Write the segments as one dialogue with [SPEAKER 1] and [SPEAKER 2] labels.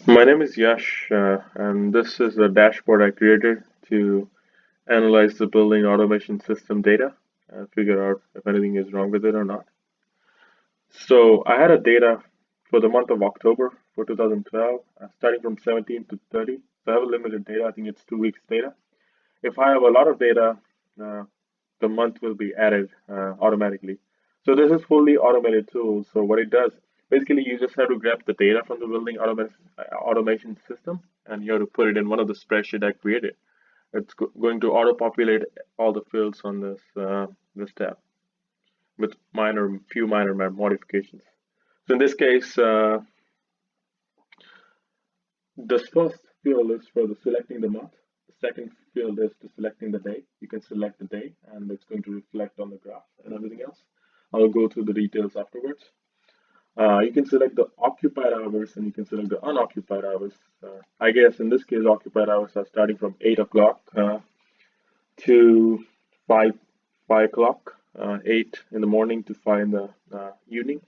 [SPEAKER 1] My name is Yash, and this is a dashboard I created to analyze the building automation system data and figure out if anything is wrong with it or not. So I had a data for the month of October for 2012, starting from 17 to 30. So I have a limited data. I think it's 2 weeks data. If I have a lot of data, uh, the month will be added automatically. So this is fully automated tool. So what it does, basically you just have to grab the data from the building automation system and you have to put it in one of the spreadsheet I created. It's going to auto-populate all the fields on this tab with few minor modifications. So in this case, the first field is for the selecting the month. The second field is to selecting the day. You can select the day and it's going to reflect on the graph and everything else. I'll go through the details afterwards. You can select the occupied hours and you can select the unoccupied hours. I guess in this case, occupied hours are starting from 8 o'clock to 5 o'clock, 8 in the morning to 5 in the evening.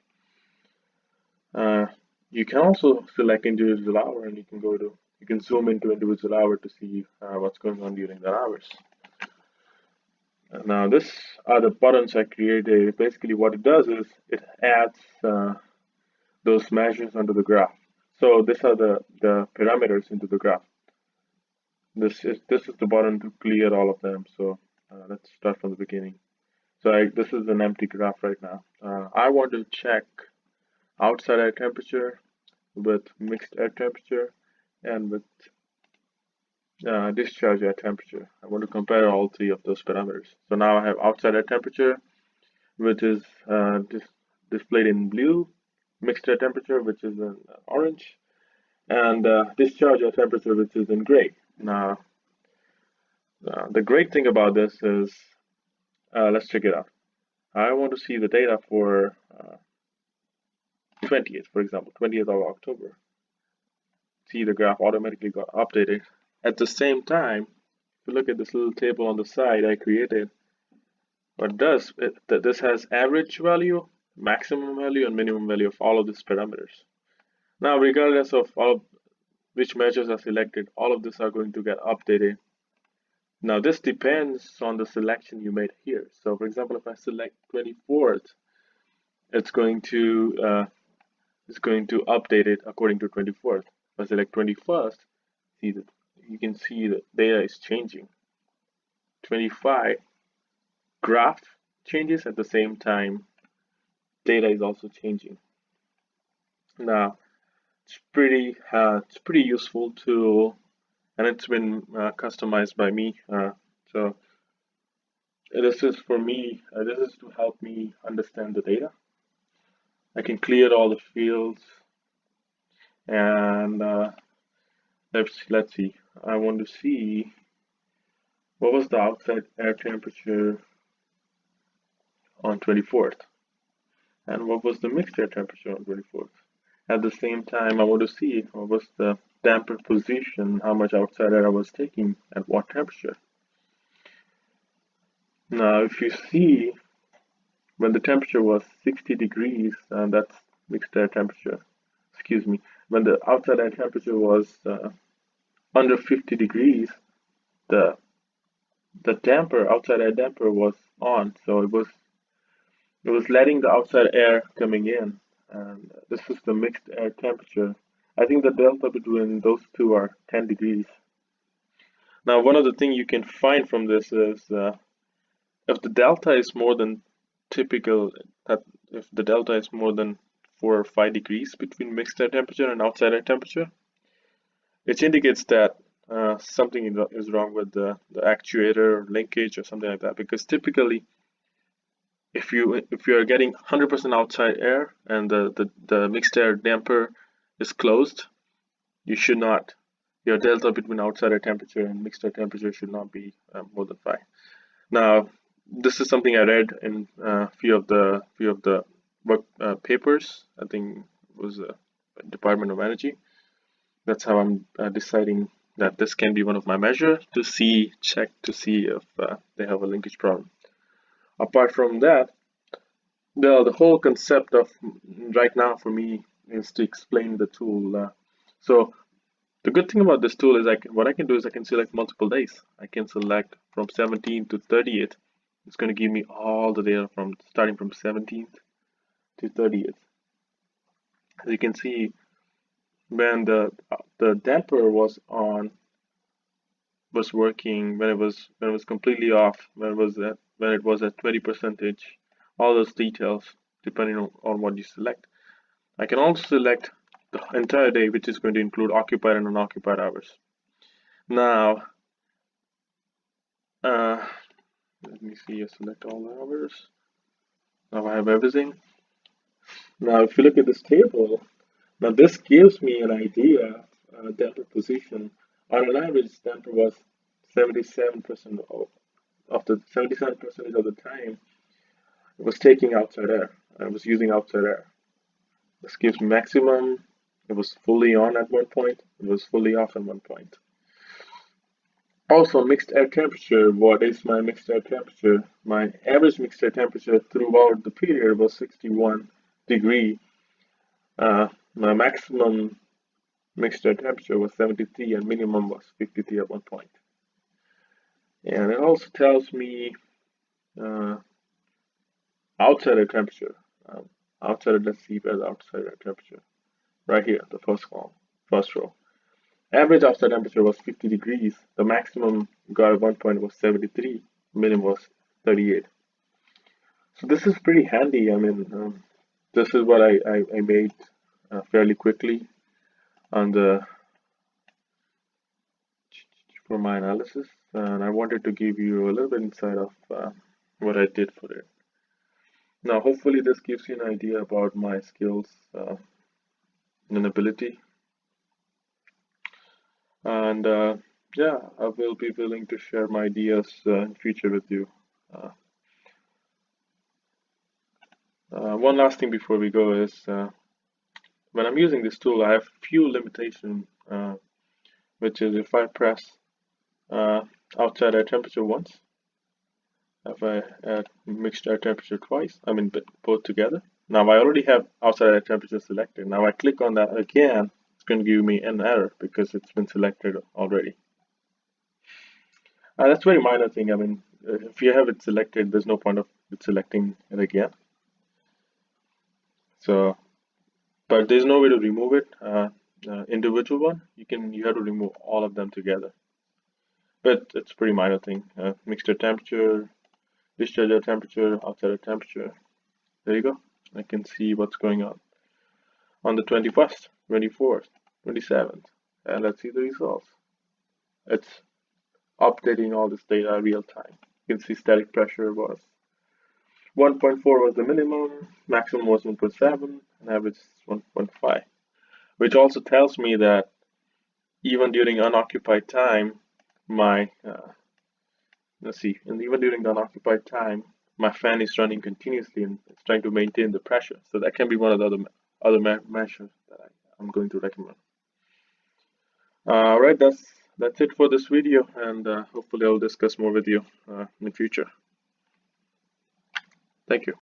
[SPEAKER 1] You can also select individual hour and you can zoom into individual hour to see what's going on during that hours. Now this are the buttons I created. Basically what it does is it adds those measures onto the graph. So these are the parameters into the graph. This is the button to clear all of them. So let's start from the beginning. So this is an empty graph right now. I want to check outside air temperature with mixed air temperature and with discharge air temperature. I want to compare all three of those parameters. So now I have outside air temperature, which is displayed in blue, mixed air temperature, which is in orange, and discharge air temperature, which is in gray. Now, the great thing about this is, let's check it out. I want to see the data for 20th, for example, 20th of October. See the graph automatically got updated. At the same time, if you look at this little table on the side I created, what it does, this has average value, maximum value, and minimum value of all of these parameters. Now, regardless of which measures are selected, all of these are going to get updated. Now, this depends on the selection you made here. So, for example, if I select 24th, it's going to update it according to 24th. If I select 21st, you can see the data is changing. 25 graph changes at the same time data is also changing. Now it's pretty useful tool, and it's been customized by me. So this is for me. This is to help me understand the data. I can clear all the fields, and let's see. I want to see what was the outside air temperature on 24th, and what was the mixed air temperature on 24th. At the same time, I want to see what was the damper position, how much outside air I was taking at what temperature. Now, if you see, when the temperature was 60 degrees, and that's mixed air temperature, excuse me, when the outside air temperature was under 50 degrees, the outside air damper was on, so it was letting the outside air coming in, and this is the mixed air temperature. I think the delta between those two are 10 degrees. Now, one of the things you can find from this is if the delta is more than typical, that if the delta is more than 4 or 5 degrees between mixed air temperature and outside air temperature, it indicates that something is wrong with the actuator linkage or something like that. Because typically, if you are getting 100% outside air and the mixed air damper is closed, your delta between outside air temperature and mixed air temperature should not be more than 5. Now, this is something I read in a few of the work papers. I think it was Department of Energy. That's how I'm deciding that this can be one of my measures to check to see if they have a linkage problem. Apart from that, the whole concept of right now for me is to explain the tool. So The good thing about this tool is what I can do is I can select multiple days. I can select from 17th to 30th. It's going to give me all the data from starting from 17th to 30th. As you can see, when the damper was working, when it was completely off, when it was at 20%, all those details depending on what you select. I can also select the entire day, which is going to include occupied and unoccupied hours. Now, let me see. I select all the hours. Now I have everything. Now, if you look at this table, now this gives me an idea of damper position. On an average, damper was 77% of the 77% of the time. It was taking outside air. I was using outside air. This gives maximum. It was fully on at one point. It was fully off at one point. Also, mixed air temperature. What is my mixed air temperature? My average mixed air temperature throughout the period was 61 degree. My maximum mixed air temperature was 73 and minimum was 53 at one point. And it also tells me outside air temperature. Let's see where's outside air temperature. Right here, the first column, first row. Average outside temperature was 50 degrees. The maximum got at one point was 73. Minimum was 38. So this is pretty handy. I mean, this is what I made fairly quickly on for my analysis, and I wanted to give you a little bit insight of what I did for it. Now, hopefully, this gives you an idea about my skills and ability. And yeah, I will be willing to share my ideas in future with you. One last thing before we go is when I'm using this tool, I have few limitations, which is if I press outside air temperature once, if I add mixed air temperature twice, I mean both together. Now I already have outside air temperature selected. Now I click on that again, it's going to give me an error because it's been selected already. That's a very minor thing. I mean, if you have it selected, there's no point of selecting it again. So, but there's no way to remove it. Individual one, you have to remove all of them together. But it's a pretty minor thing. Mixed air temperature, discharge air temperature, outside air temperature. There you go. I can see what's going on the 21st, 24th, 27th, and let's see the results. It's updating all this data real time. You can see static pressure was 1.4 was the minimum, maximum was 1.7, and average is 1.5, which also tells me that even during unoccupied time, even during the unoccupied time, my fan is running continuously and it's trying to maintain the pressure. So that can be one of the other measures that I'm going to recommend. All right, that's it for this video, and hopefully I'll discuss more with you in the future. Thank you.